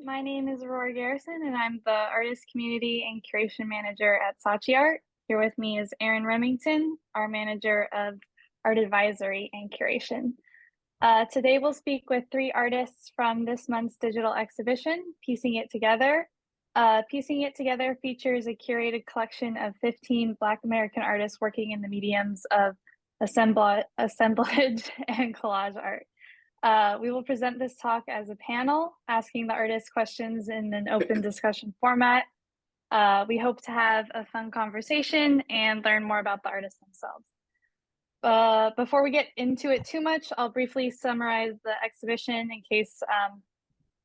My name is Aurora Garrison, and I'm the Artist Community and Curation Manager at Saatchi Art. Here with me is Erin Remington, our Manager of Art Advisory and Curation. Today we'll speak with three artists from this month's digital exhibition, Piecing It Together. Piecing It Together features a curated collection of 15 Black American artists working in the mediums of assemblage and collage art. We will present this talk as a panel, asking the artists questions in an open discussion format. We hope to have a fun conversation and learn more about the artists themselves. Before we get into it too much, I'll briefly summarize the exhibition in case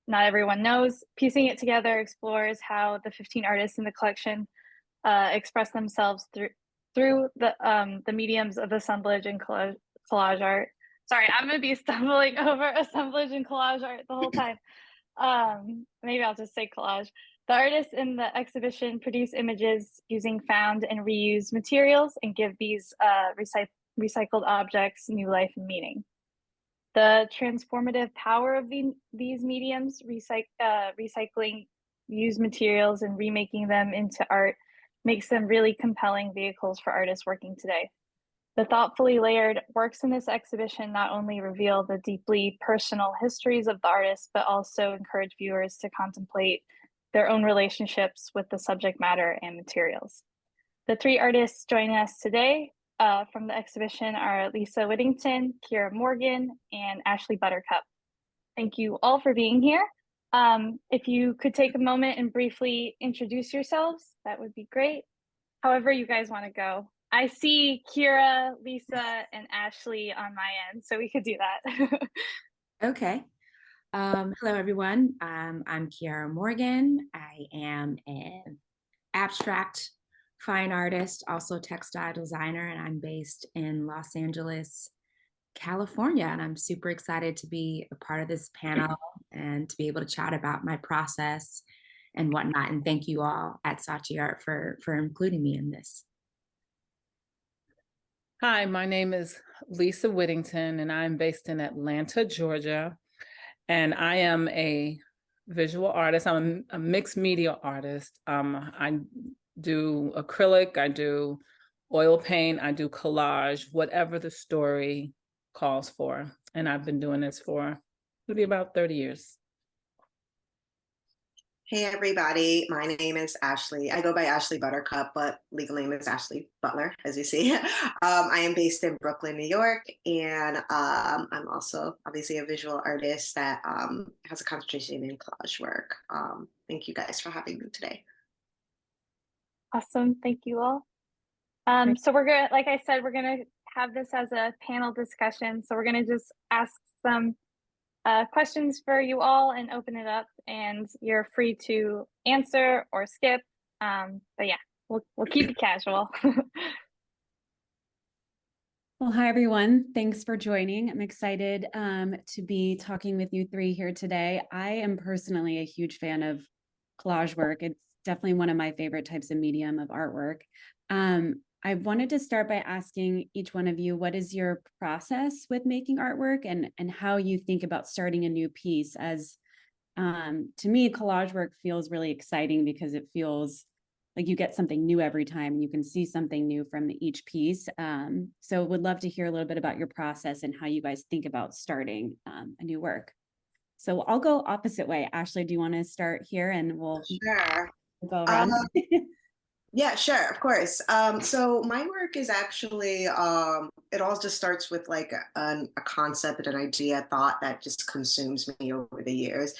not everyone knows. Piecing It Together explores how the 15 artists in the collection express themselves through the mediums of assemblage and collage art. Sorry, I'm gonna be stumbling over assemblage and collage art the whole time. Maybe I'll just say collage. The artists in the exhibition produce images using found and reused materials and give these recycled objects new life and meaning. The transformative power of these mediums, recycling used materials and remaking them into art, makes them really compelling vehicles for artists working today. The thoughtfully layered works in this exhibition not only reveal the deeply personal histories of the artists, but also encourage viewers to contemplate their own relationships with the subject matter and materials. The three artists joining us today from the exhibition are Lisa Whittington, Kira Morgan, and Ashley Buttercup. Thank you all for being here. If you could take a moment and briefly introduce yourselves, that would be great. However you guys want to go. I see Kira, Lisa, and Ashley on my end, so we could do that. Okay. Hello, everyone. I'm Kira Morgan. I am an abstract fine artist, also textile designer, and I'm based in Los Angeles, California. And I'm super excited to be a part of this panel and to be able to chat about my process and whatnot. And thank you all at Saatchi Art for including me in this. Hi, my name is Lisa Whittington, and I'm based in Atlanta, Georgia. And I am a visual artist. I'm a mixed media artist. I do acrylic, I do oil paint, I do collage, whatever the story calls for. And I've been doing this for maybe about 30 years. Hey everybody, my name is Ashley. I go by Ashley Buttercup, but legal name is Ashley Butler, as you see. I am based in Brooklyn, New York, and I'm also obviously a visual artist that has a concentration in collage work. Thank you guys for having me today. Awesome, thank you all. So we're gonna, like I said, we're gonna have this as a panel discussion. So we're gonna just ask some questions for you all and open it up, and you're free to answer or skip. But yeah, we'll keep it casual. Well, hi, everyone. Thanks for joining. I'm excited to be talking with you three here today. I am personally a huge fan of collage work. It's definitely one of my favorite types of medium of artwork. I wanted to start by asking each one of you, what is your process with making artwork and how you think about starting a new piece? As to me, collage work feels really exciting because it feels like you get something new every time and you can see something new from each piece. So would love to hear a little bit about your process and how you guys think about starting a new work. So I'll go opposite way. Ashley, do you want to start here and we'll go around? Yeah, sure, of course. So my work is actually, it all just starts with like a concept, an idea, a thought that just consumes me over the years.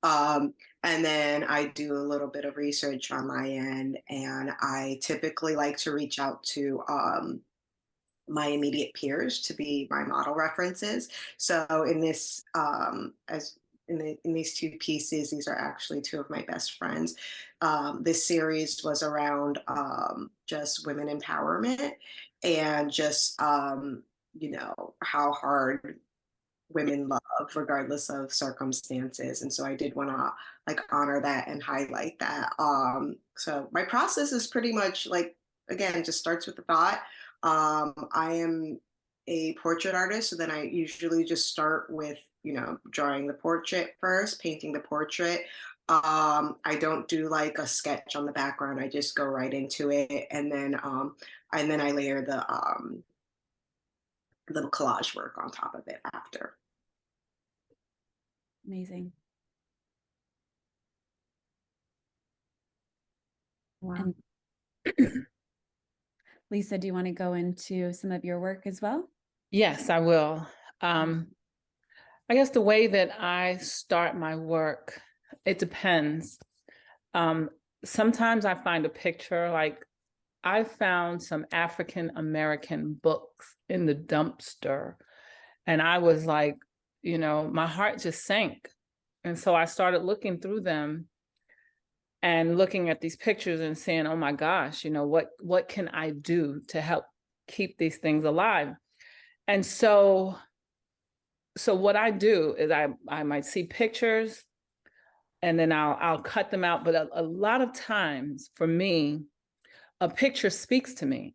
And then I do a little bit of research on my end, and I typically like to reach out to my immediate peers to be my model references. So in this, in these two pieces, these are actually two of my best friends. This series was around just women empowerment and just, how hard women love regardless of circumstances. And so I did want to like honor that and highlight that. So my process is pretty much like, again, just starts with the thought. I am a portrait artist, so then I usually just start with drawing the portrait first, painting the portrait. I don't do like a sketch on the background. I just go right into it, and then I layer the collage work on top of it after. Amazing. Wow. And Lisa, do you want to go into some of your work as well? Yes, I will. I guess the way that I start my work, it depends. Sometimes I find a picture, like I found some African American books in the dumpster, and I was like, my heart just sank. And so I started looking through them and looking at these pictures and saying, oh my gosh, what can I do to help keep these things alive? And so what I do is I might see pictures and then I'll cut them out. But a lot of times for me, a picture speaks to me.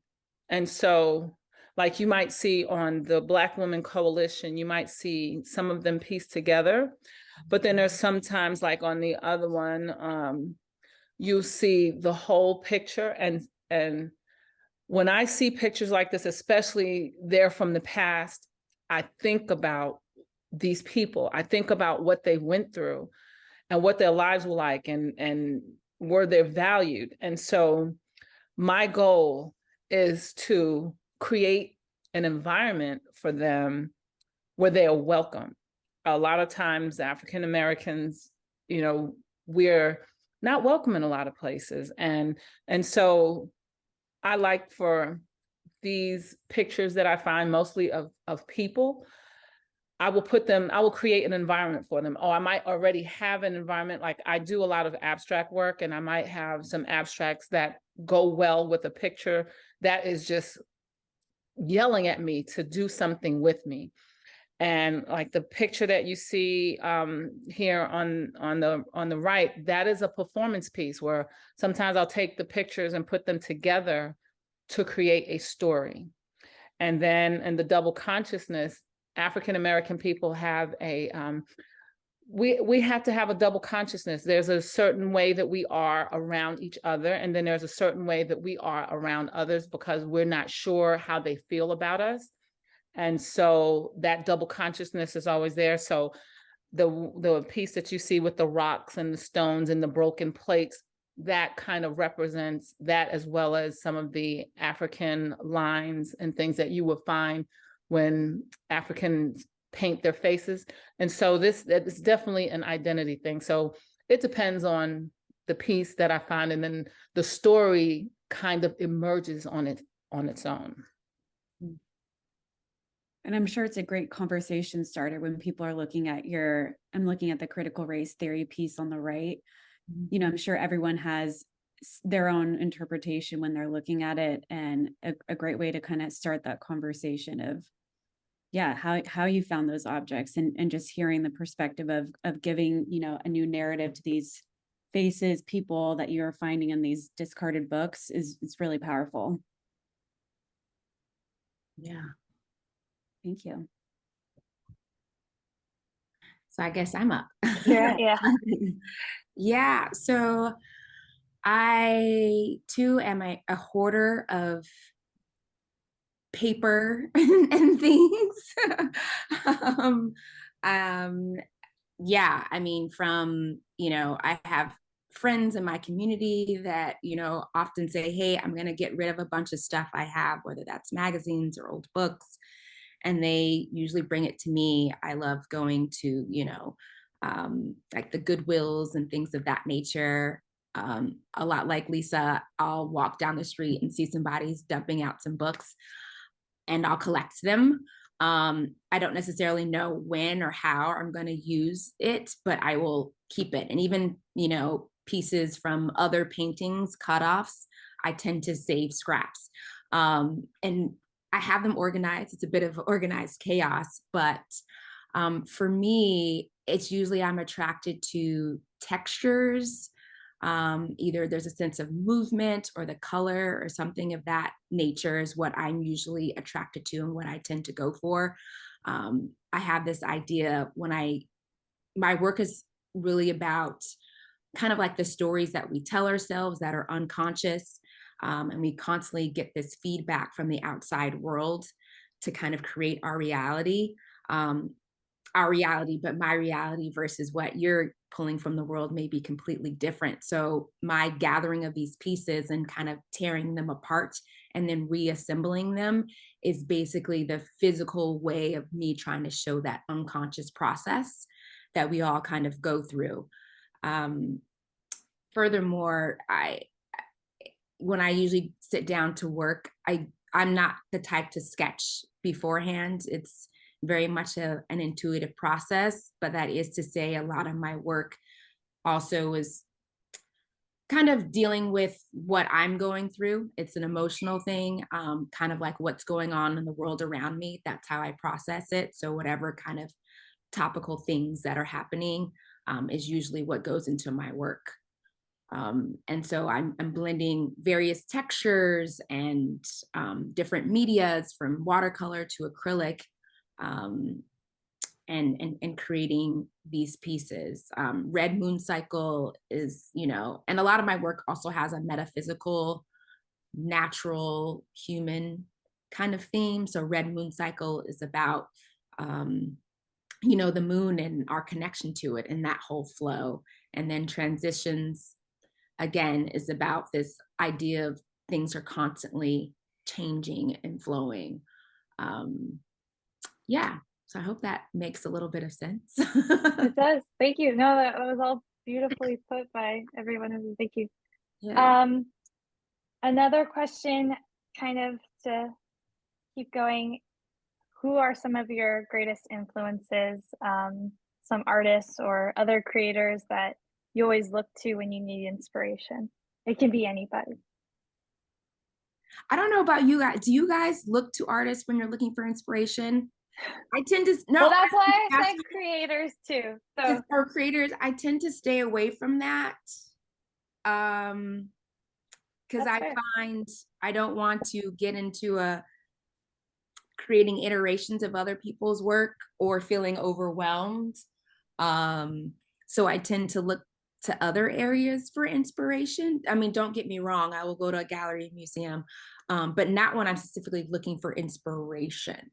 And so like you might see on the Black Women Coalition, you might see some of them pieced together, but then there's sometimes like on the other one, you see the whole picture. And when I see pictures like this, especially they're from the past, I think about these people. I think about what they went through and what their lives were like, and were they valued. And so my goal is to create an environment for them where they are welcome. A lot of times African Americans, we're not welcome in a lot of places. And so I like for these pictures that I find mostly of people, I will create an environment for them. Oh, I might already have an environment. Like I do a lot of abstract work, and I might have some abstracts that go well with a picture that is just yelling at me to do something with me. And like the picture that you see here on the right, that is a performance piece where sometimes I'll take the pictures and put them together to create a story. And then in the double consciousness, African American people have we have to have a double consciousness. There's a certain way that we are around each other, and then there's a certain way that we are around others because we're not sure how they feel about us. And so that double consciousness is always there. So the piece that you see with the rocks and the stones and the broken plates, that kind of represents that, as well as some of the African lines and things that you would find when Africans paint their faces. And so that is definitely an identity thing. So it depends on the piece that I find, and then the story kind of emerges on its own. And I'm sure it's a great conversation starter when people are looking at I'm looking at the critical race theory piece on the right. I'm sure everyone has their own interpretation when they're looking at it, and a great way to kind of start that conversation of, how you found those objects, and just hearing the perspective of giving, a new narrative to these faces, people that you're finding in these discarded books is really powerful. Yeah. Thank you. So I guess I'm up. Yeah. Yeah. So I too am a hoarder of paper and things. Yeah, I mean, I have friends in my community that, often say, hey, I'm going to get rid of a bunch of stuff I have, whether that's magazines or old books. And they usually bring it to me. I love going to, like the Goodwills and things of that nature. A lot like Lisa, I'll walk down the street and see somebody's dumping out some books, and I'll collect them. I don't necessarily know when or how I'm going to use it, but I will keep it. And even, pieces from other paintings, cutoffs, I tend to save scraps. And I have them organized. It's a bit of organized chaos, but for me, it's usually I'm attracted to textures. Either there's a sense of movement or the color or something of that nature is what I'm usually attracted to and what I tend to go for. I have this idea my work is really about kind of like the stories that we tell ourselves that are unconscious. And we constantly get this feedback from the outside world to kind of create our reality, but my reality versus what you're pulling from the world may be completely different. So my gathering of these pieces and kind of tearing them apart and then reassembling them is basically the physical way of me trying to show that unconscious process that we all kind of go through. Furthermore, when I usually sit down to work, I'm not the type to sketch beforehand. It's very much an intuitive process, but that is to say a lot of my work also is kind of dealing with what I'm going through. It's an emotional thing, kind of like what's going on in the world around me. That's how I process it. So whatever kind of topical things that are happening is usually what goes into my work. And so I'm blending various textures and different medias from watercolor to acrylic, and creating these pieces. Red Moon Cycle is, and a lot of my work also has a metaphysical, natural, human kind of theme. So Red Moon Cycle is about, the moon and our connection to it and that whole flow. And then Transitions, again, is about this idea of things are constantly changing and flowing. So I hope that makes a little bit of sense. It does. Thank you. No, that was all beautifully put by everyone. Thank you. Yeah. Another question, kind of to keep going. Who are some of your greatest influences? Some artists or other creators that you always look to when you need inspiration? It can be anybody. I don't know about you guys. Do you guys look to artists when you're looking for inspiration? I tend to no. Well, that's why I said creators too. So for creators, I tend to stay away from that. Because I find I don't want to get into creating iterations of other people's work or feeling overwhelmed. So I tend to look to other areas for inspiration. I mean, don't get me wrong, I will go to a gallery, museum, but not when I'm specifically looking for inspiration.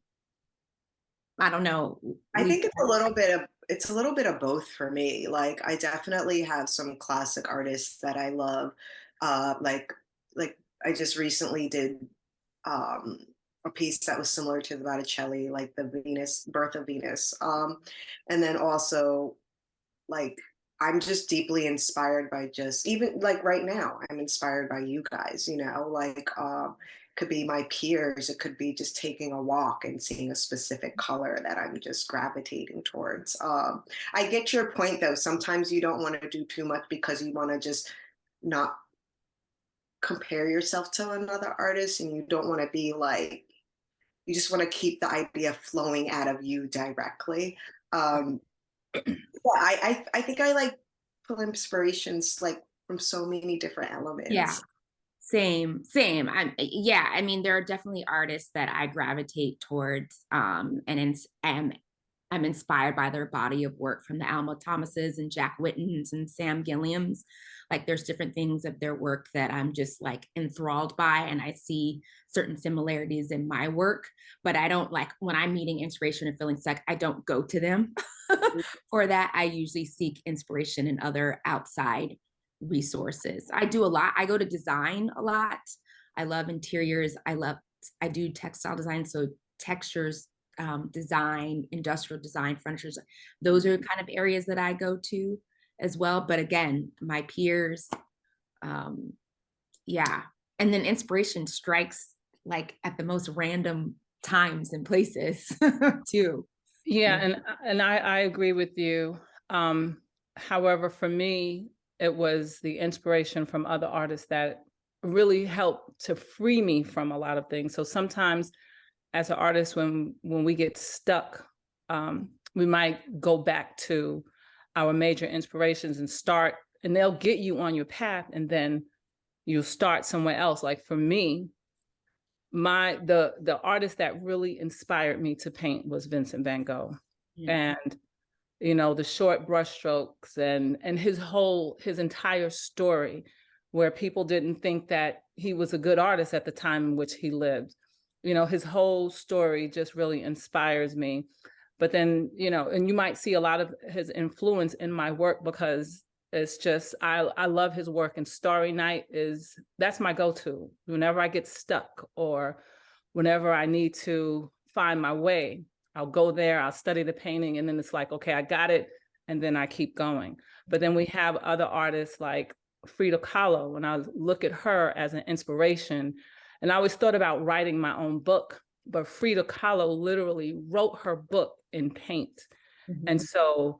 I don't know. I think it's a little bit of both for me. Like I definitely have some classic artists that I love. Like I just recently did a piece that was similar to the Botticelli, like the Birth of Venus. And then also like I'm just deeply inspired by just even like right now, I'm inspired by you guys, could be my peers, it could be just taking a walk and seeing a specific color that I'm just gravitating towards. I get your point though. Sometimes you don't want to do too much because you want to just not compare yourself to another artist and you don't want to be like, you just want to keep the idea flowing out of you directly. I think I like pull inspirations like from so many different elements. Yeah, same. I mean, there are definitely artists that I gravitate towards, and I'm inspired by their body of work, from the Alma Thomases and Jack Whittons and Sam Gilliams. Like there's different things of their work that I'm just like enthralled by, and I see certain similarities in my work, but I don't like when I'm needing inspiration and feeling stuck, I don't go to them for that. I usually seek inspiration in other outside resources. I do a lot. I go to design a lot. I love interiors. I do textile design. So textures, design, industrial design, furniture. Those are kind of areas that I go to as well. But again, my peers, and then inspiration strikes like at the most random times and places too. Yeah, and I agree with you. However, for me, it was the inspiration from other artists that really helped to free me from a lot of things. So sometimes as an artist, when we get stuck, we might go back to our major inspirations and they'll get you on your path, and then you'll start somewhere else. Like for me, the artist that really inspired me to paint was Vincent van Gogh. And the short brushstrokes and his entire story, where people didn't think that he was a good artist at the time in which he lived. His whole story just really inspires me. But then, and you might see a lot of his influence in my work, because it's just, I love his work, and Starry Night that's my go-to. Whenever I get stuck or whenever I need to find my way, I'll go there, I'll study the painting, and then it's like, okay, I got it. And then I keep going. But then we have other artists like Frida Kahlo, and I look at her as an inspiration. And I always thought about writing my own book, but Frida Kahlo literally wrote her book in paint. And so,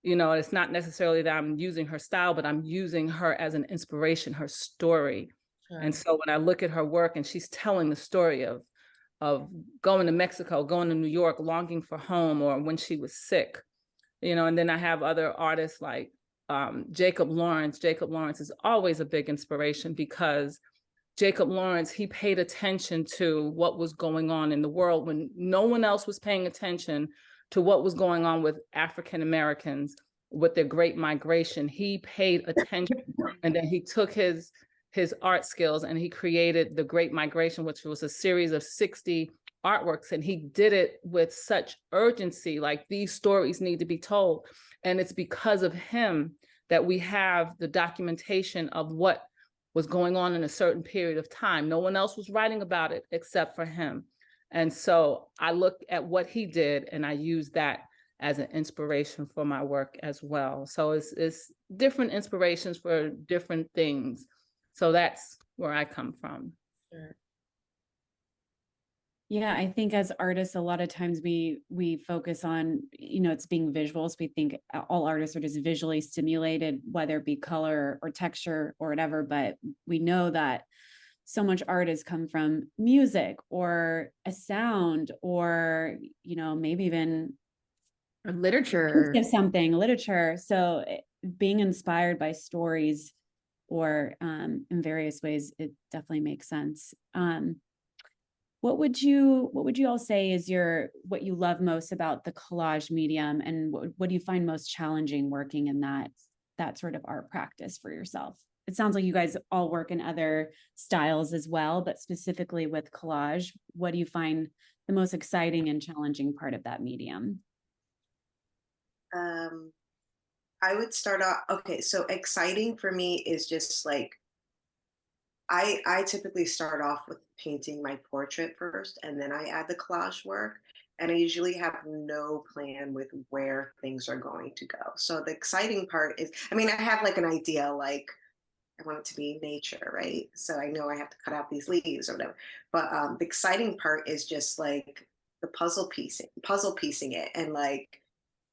it's not necessarily that I'm using her style, but I'm using her as an inspiration, her story. Sure. And so when I look at her work, and she's telling the story of going to Mexico, going to New York, longing for home, or when she was sick, and then I have other artists like Jacob Lawrence. Jacob Lawrence is always a big inspiration, because Jacob Lawrence, he paid attention to what was going on in the world when no one else was paying attention to what was going on with African Americans, with their Great Migration. He paid attention, and then he took his art skills and he created the Great Migration, which was a series of 60 artworks. And he did it with such urgency, like these stories need to be told. And it's because of him that we have the documentation of what was going on in a certain period of time. No one else was writing about it except for him. And so I look at what he did, and I use that as an inspiration for my work as well. So it's different inspirations for different things. So that's where I come from. Sure. Yeah, I think as artists, a lot of times we focus on, it's being visuals. We think all artists are just visually stimulated, whether it be color or texture or whatever. But we know that so much art has come from music or a sound, or maybe even or literature. Literature. So being inspired by stories or in various ways, it definitely makes sense. What would you all say is what you love most about the collage medium, and what do you find most challenging working in that sort of art practice for yourself? It sounds like you guys all work in other styles as well, but specifically with collage, what do you find the most exciting and challenging part of that medium? I would start off, okay, so exciting for me is just like, I typically start off with painting my portrait first, and then I add the collage work. And I usually have no plan with where things are going to go. So the exciting part is, I have like an idea, like I want it to be nature, right? So I know I have to cut out these leaves or whatever. But the exciting part is just like the puzzle piecing it, and like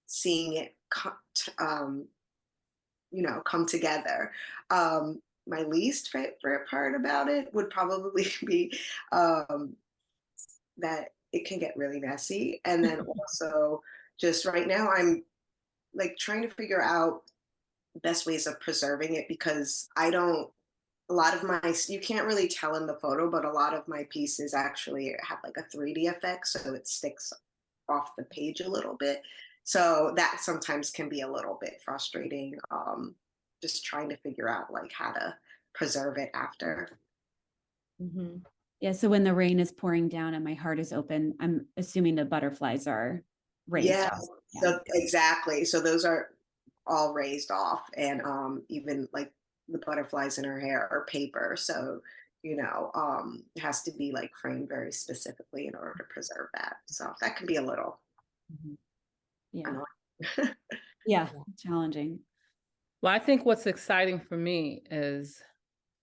seeing it come together. My least favorite part about it would probably be that it can get really messy. And then also, just right now, I'm like trying to figure out best ways of preserving it, because you can't really tell in the photo, but a lot of my pieces actually have like a 3D effect, so it sticks off the page a little bit. So that sometimes can be a little bit frustrating, just trying to figure out like how to preserve it after. Mm-hmm. Yeah, so when the rain is pouring down and my heart is open, I'm assuming the butterflies are raised off. Yeah. So exactly. So those are all raised off, and even like the butterflies in her hair are paper. So it has to be like framed very specifically in order to preserve that. So that can be a little yeah. Yeah, challenging. Well, I think what's exciting for me is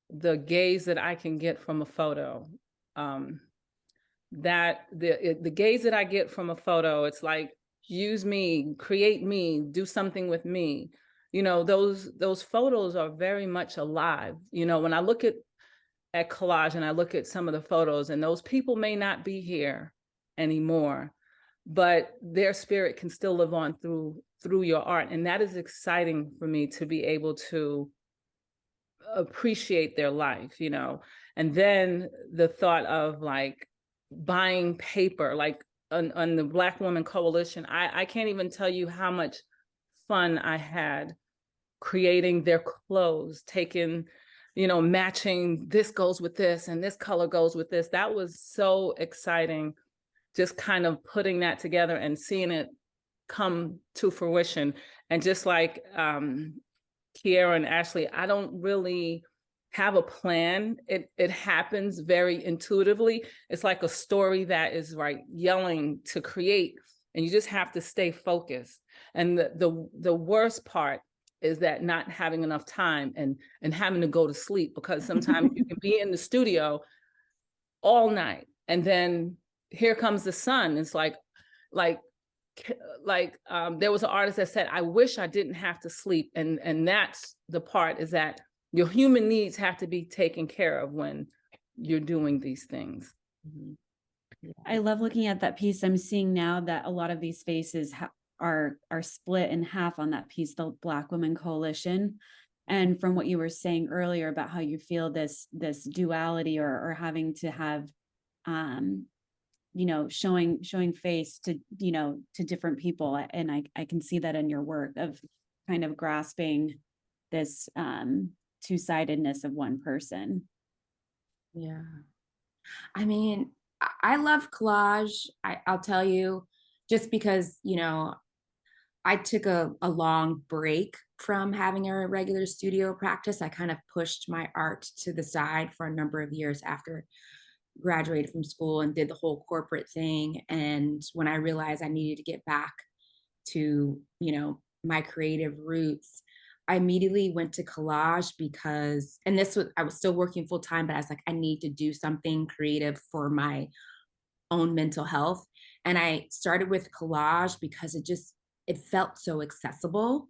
the gaze that I can get from a photo. That the gaze that I get from a photo, it's like, use me, create me, do something with me. Those photos are very much alive. When I look at collage and I look at some of the photos, and those people may not be here anymore, but their spirit can still live on through your art. And that is exciting for me, to be able to appreciate their life, And then the thought of like buying paper, like on the Black Women Coalition, I can't even tell you how much fun I had creating their clothes, taking, matching, this goes with this and this color goes with this. That was so exciting, just kind of putting that together and seeing it come to fruition. And just like Kiera and Ashley, I don't really have a plan. It happens very intuitively. It's like a story that is yelling to create, and you just have to stay focused. And the worst part is that not having enough time and having to go to sleep, because sometimes you can be in the studio all night and then here comes the sun. It's like there was an artist that said, I wish I didn't have to sleep. And that's the part, is that your human needs have to be taken care of when you're doing these things. Mhm. I love looking at that piece. I'm seeing now that a lot of these faces are split in half on that piece, the Black Women Coalition. And from what you were saying earlier about how you feel this duality or having to have, showing face to, to different people. And I can see that in your work of kind of grasping this two-sidedness of one person. Yeah. I mean, I love collage. I'll tell you, just because, I took a long break from having a regular studio practice. I kind of pushed my art to the side for a number of years after graduated from school and did the whole corporate thing. And when I realized I needed to get back to, my creative roots, I immediately went to collage because, and I was still working full time, but I was like, I need to do something creative for my own mental health. And I started with collage because it felt so accessible.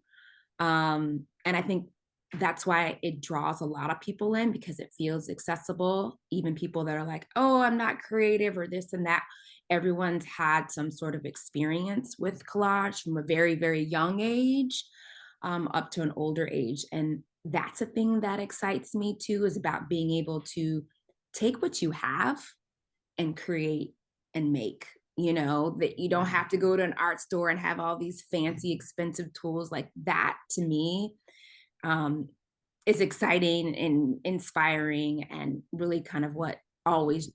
And I think that's why it draws a lot of people in, because it feels accessible. Even people that are like, oh, I'm not creative or this and that. Everyone's had some sort of experience with collage from a very, very young age up to an older age. And that's a thing that excites me too, is about being able to take what you have and create and make, that you don't have to go to an art store and have all these fancy, expensive tools. Like that to me is exciting and inspiring, and really kind of what always,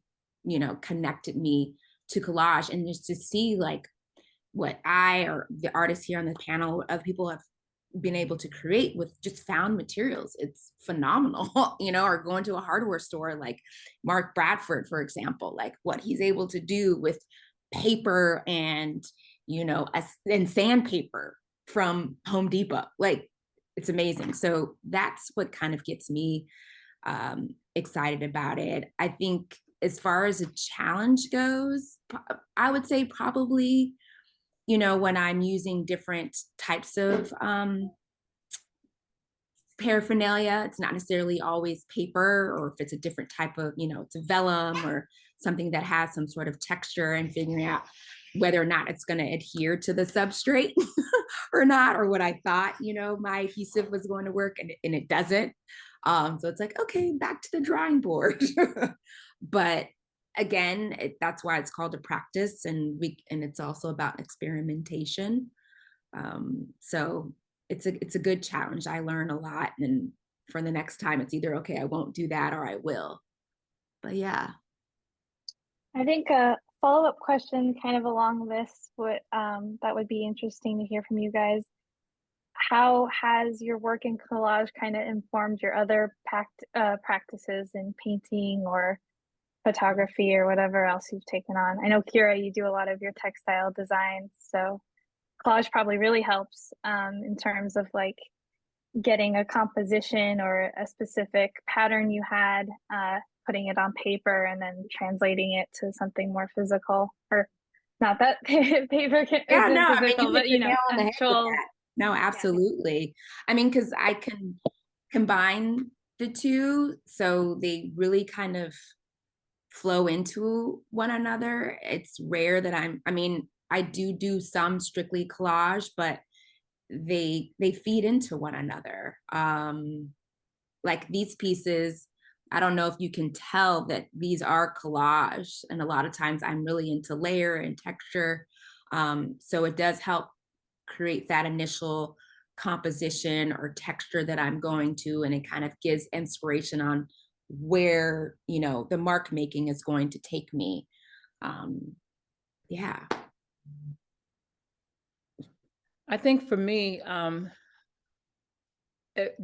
connected me to collage. And just to see like what I or the artists here on the panel, other people have been able to create with just found materials, it's phenomenal. Or going to a hardware store like Mark Bradford, for example, like what he's able to do with paper and and sandpaper from Home Depot. Like, it's amazing. So that's what kind of gets me excited about it. I think as far as a challenge goes, I would say probably, when I'm using different types of paraphernalia, it's not necessarily always paper, or if it's a different type of, it's a vellum or something that has some sort of texture, and figuring out whether or not it's going to adhere to the substrate or not, or what I thought, my adhesive was going to work, and it doesn't. So it's like, okay, back to the drawing board. But again, that's why it's called a practice, and it's also about experimentation. So it's a good challenge. I learn a lot, and for the next time, it's either, okay, I won't do that, or I will. But yeah. I think a follow-up question kind of along this, that would be interesting to hear from you guys. How has your work in collage kind of informed your other practices in painting or photography or whatever else you've taken on? I know, Kira, you do a lot of your textile designs, so collage probably really helps in terms of like getting a composition or a specific pattern you had, putting it on paper and then translating it to something more physical, or not that paper isn't physical, but actual. No, absolutely. Yeah. I mean, because I can combine the two, so they really kind of flow into one another. It's rare that I do some strictly collage, but they feed into one another. Like these pieces, I don't know if you can tell that these are collage. And a lot of times I'm really into layer and texture. So it does help create that initial composition or texture that I'm going to, and it kind of gives inspiration on where, you know, the mark making is going to take me. Yeah. I think for me, I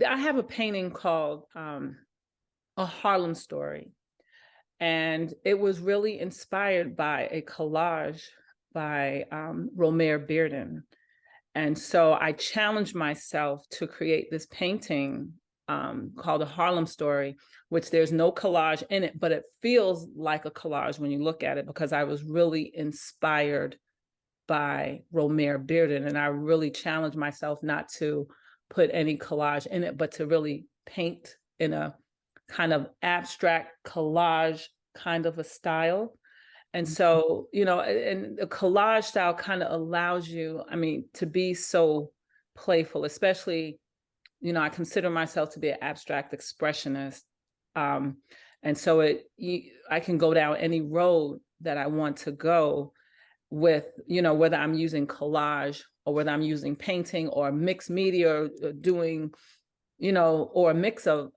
have a painting called A Harlem Story. And it was really inspired by a collage by Romare Bearden. And so I challenged myself to create this painting called A Harlem Story, which there's no collage in it, but it feels like a collage when you look at it, because I was really inspired by Romare Bearden. And I really challenged myself not to put any collage in it, but to really paint in a kind of abstract collage kind of a style. And so, you know, and the collage style kind of allows you, I mean, to be so playful, especially, you know, I consider myself to be an abstract expressionist. And so I can go down any road that I want to go with, you know, whether I'm using collage or whether I'm using painting or mixed media, or doing, you know, or a mix of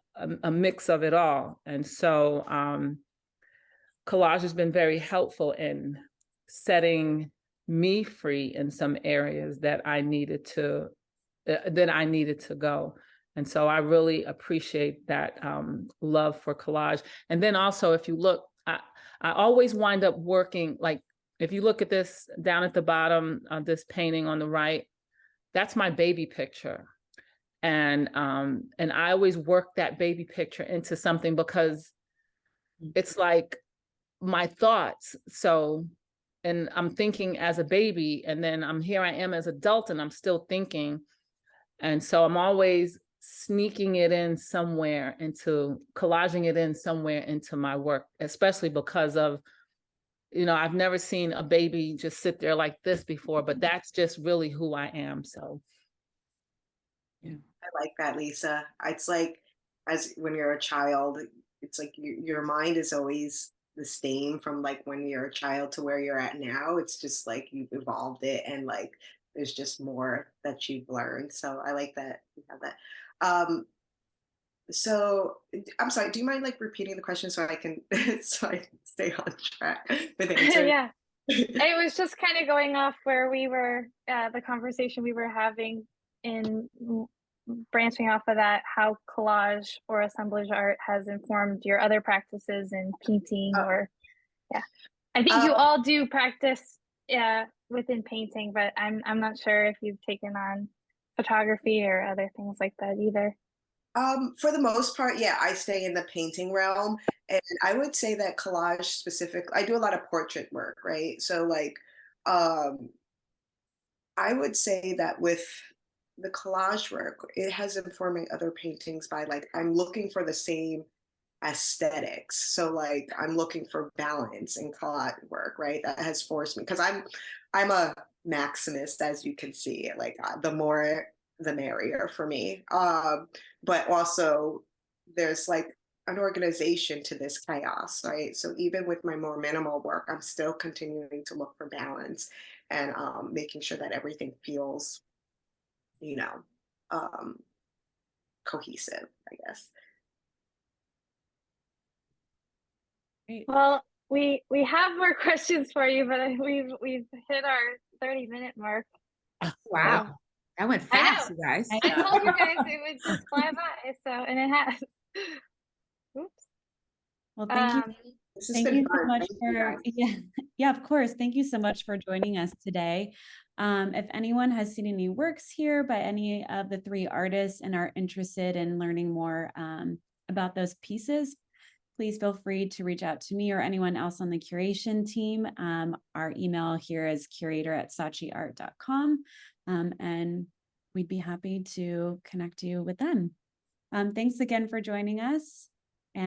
it all. And so collage has been very helpful in setting me free in some areas that I needed to go. And so I really appreciate that love for collage. And then also, if you look, I always wind up working, like, if you look at this down at the bottom of this painting on the right, that's my baby picture. And I always work that baby picture into something, because it's like my thoughts. So, and I'm thinking as a baby, and then here I am as adult, and I'm still thinking. And so I'm always sneaking it in somewhere, into collaging it in somewhere into my work, especially because of, you know, I've never seen a baby just sit there like this before, but that's just really who I am. So yeah. I like that, Lisa. It's like, as when you're a child, it's like your mind is always the same from like when you're a child to where you're at now. It's just like you've evolved it, and like there's just more that you've learned. So I like that you have that. Um, so I'm sorry, do you mind like repeating the question so I can so I can stay on track with answering? Yeah, it was just kind of going off where we were, the conversation we were having, in branching off of that, how collage or assemblage art has informed your other practices in painting, or yeah. I think you all do practice within painting, but I'm not sure if you've taken on photography or other things like that either. For the most part, yeah, I stay in the painting realm. And I would say that collage specific, I do a lot of portrait work, right? So like um I would say that with the collage work, it has informed my other paintings by like I'm looking for the same aesthetics. So like I'm looking for balance in collage work, right? That has forced me, because I'm a maximist, as you can see. Like the more the merrier for me. But also there's like an organization to this chaos, right? So even with my more minimal work, I'm still continuing to look for balance, and making sure that everything feels, you know, um, cohesive, I guess. Great. Well, we have more questions for you, but we've hit our 30-minute mark. Wow. So, That went I fast, know. you guys. I told you guys it would just fly by. So, and it has. Oops. Well, thank you. This has Thank been you so fun. much Thank you, for, guys. yeah, of course. Thank you so much for joining us today. If anyone has seen any works here by any of the three artists and are interested in learning more about those pieces, please feel free to reach out to me or anyone else on the curation team. Our email here is curator@saatchiart.com, and we'd be happy to connect you with them. Thanks again for joining us.